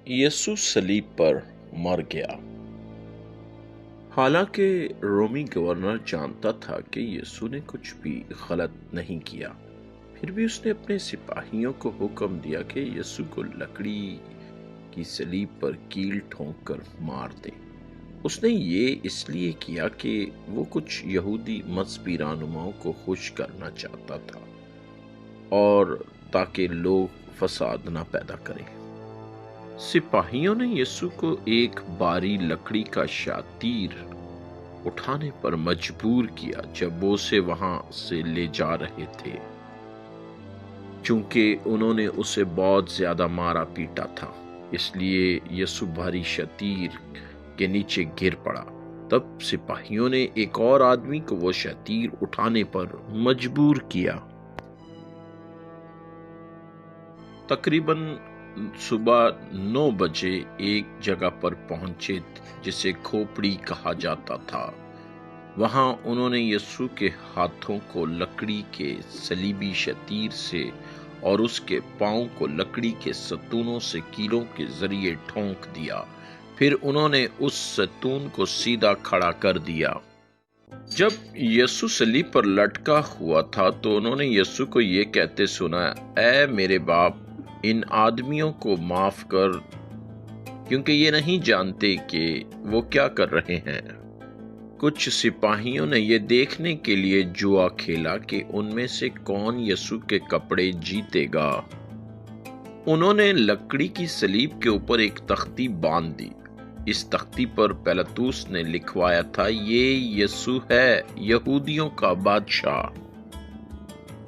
یسوع صلیب پر مر گیا۔ حالانکہ رومی گورنر جانتا تھا کہ یسوع نے کچھ بھی غلط نہیں کیا، پھر بھی اس نے اپنے سپاہیوں کو حکم دیا کہ یسوع کو لکڑی کی صلیب پر کیل ٹھونک کر مار دے۔ اس نے یہ اس لیے کیا کہ وہ کچھ یہودی مذہبی رہنماؤں کو خوش کرنا چاہتا تھا اور تاکہ لوگ فساد نہ پیدا کریں۔ سپاہیوں نے یسوع کو ایک باری لکڑی کا شاتیر اٹھانے پر مجبور کیا جب وہ اسے وہاں سے لے جا رہے تھے، چونکہ انہوں نے اسے بہت زیادہ مارا پیٹا تھا، اس لیے یسوع بھاری شتیر کے نیچے گر پڑا۔ تب سپاہیوں نے ایک اور آدمی کو وہ شتیر اٹھانے پر مجبور کیا۔ تقریباً صبح 9 بجے ایک جگہ پر پہنچے جسے کھوپڑی کہا جاتا تھا۔ وہاں انہوں نے یسوع کے ہاتھوں کو لکڑی کے صلیبی شتیر سے اور اس کے پاؤں کو لکڑی کے ستونوں سے کیلوں کے ذریعے ٹھونک دیا۔ پھر انہوں نے اس ستون کو سیدھا کھڑا کر دیا۔ جب یسوع صلیب پر لٹکا ہوا تھا تو انہوں نے یسوع کو یہ کہتے سنا، اے میرے باپ، ان آدمیوں کو معاف کر، کیونکہ یہ نہیں جانتے کہ وہ کیا کر رہے ہیں۔ کچھ سپاہیوں نے یہ دیکھنے کے لیے جوا کھیلا کہ ان میں سے کون یسوع کے کپڑے جیتے گا۔ انہوں نے لکڑی کی صلیب کے اوپر ایک تختی باندھ دی۔ اس تختی پر پیلاطس نے لکھوایا تھا، یہ یسوع ہے، یہودیوں کا بادشاہ۔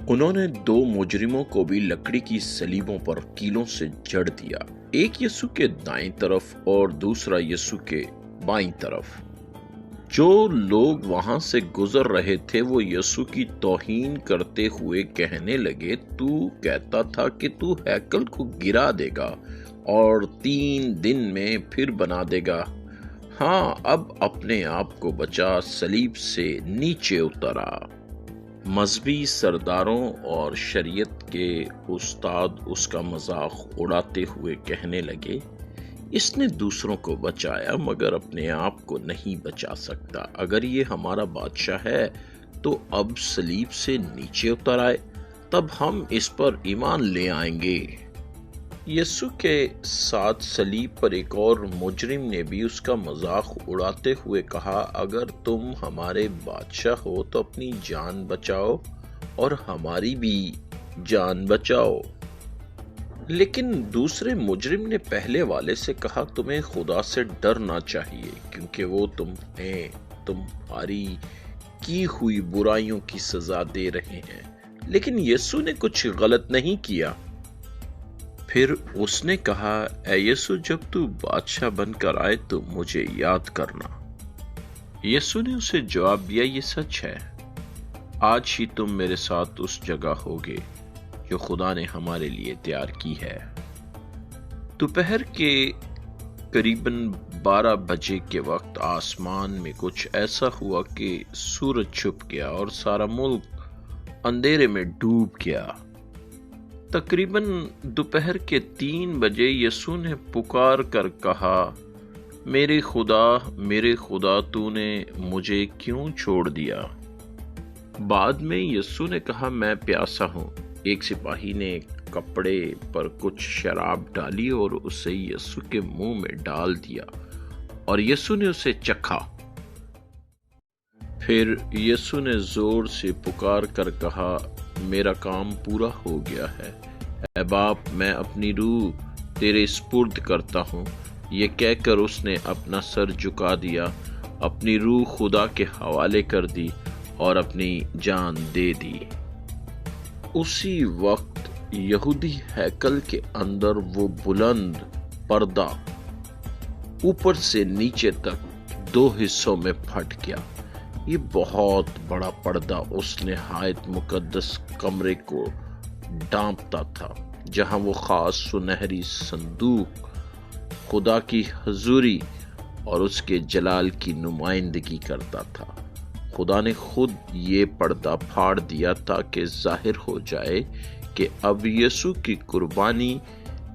انہوں نے 2 مجرموں کو بھی لکڑی کی صلیبوں پر کیلوں سے جڑ دیا، ایک یسوع کے دائیں طرف اور دوسرا یسوع کے بائیں طرف۔ جو لوگ وہاں سے گزر رہے تھے وہ یسوع کی توہین کرتے ہوئے کہنے لگے، تو کہتا تھا کہ تو ہیکل کو گرا دے گا اور 3 دن میں پھر بنا دے گا۔ ہاں، اب اپنے آپ کو بچا، صلیب سے نیچے اترا۔ مذہبی سرداروں اور شریعت کے استاد اس کا مذاق اڑاتے ہوئے کہنے لگے، اس نے دوسروں کو بچایا مگر اپنے آپ کو نہیں بچا سکتا۔ اگر یہ ہمارا بادشاہ ہے تو اب صلیب سے نیچے اتر آئے، تب ہم اس پر ایمان لے آئیں گے۔ یسوع کے ساتھ صلیب پر ایک اور مجرم نے بھی اس کا مذاق اڑاتے ہوئے کہا، اگر تم ہمارے بادشاہ ہو تو اپنی جان بچاؤ اور ہماری بھی جان بچاؤ۔ لیکن دوسرے مجرم نے پہلے والے سے کہا، تمہیں خدا سے ڈرنا چاہیے، کیونکہ وہ تمہیں تمہاری کی ہوئی برائیوں کی سزا دے رہے ہیں۔ لیکن یسوع نے کچھ غلط نہیں کیا۔ پھر اس نے کہا، اے یسوع، جب تو بادشاہ بن کر آئے تو مجھے یاد کرنا۔ یسوع نے اسے جواب دیا، یہ سچ ہے، آج ہی تم میرے ساتھ اس جگہ ہوگے جو خدا نے ہمارے لیے تیار کی ہے۔ دوپہر کے قریباً 12 بجے کے وقت آسمان میں کچھ ایسا ہوا کہ سورج چھپ گیا اور سارا ملک اندھیرے میں ڈوب گیا۔ تقریباً دوپہر کے 3 بجے یسوع نے پکار کر کہا، میرے خدا تو نے مجھے کیوں چھوڑ دیا؟ بعد میں یسوع نے کہا، میں پیاسا ہوں۔ ایک سپاہی نے کپڑے پر کچھ شراب ڈالی اور اسے یسوع کے منہ میں ڈال دیا اور یسوع نے اسے چکھا۔ پھر یسوع نے زور سے پکار کر کہا، میرا کام پورا ہو گیا ہے، اے باپ، میں اپنی روح تیرے سپرد کرتا ہوں۔ یہ کہہ کر اس نے اپنا سر جھکا دیا، اپنی روح خدا کے حوالے کر دی اور اپنی جان دے دی۔ اسی وقت یہودی ہیکل کے اندر وہ بلند پردہ اوپر سے نیچے تک 2 حصوں میں پھٹ گیا۔ یہ بہت بڑا پردہ اس نہایت مقدس کمرے کو ڈھانپتا تھا، جہاں وہ خاص سنہری صندوق خدا کی حضوری اور اس کے جلال کی نمائندگی کرتا تھا۔ خدا نے خود یہ پردہ پھاڑ دیا تاکہ ظاہر ہو جائے کہ اب یسوع کی قربانی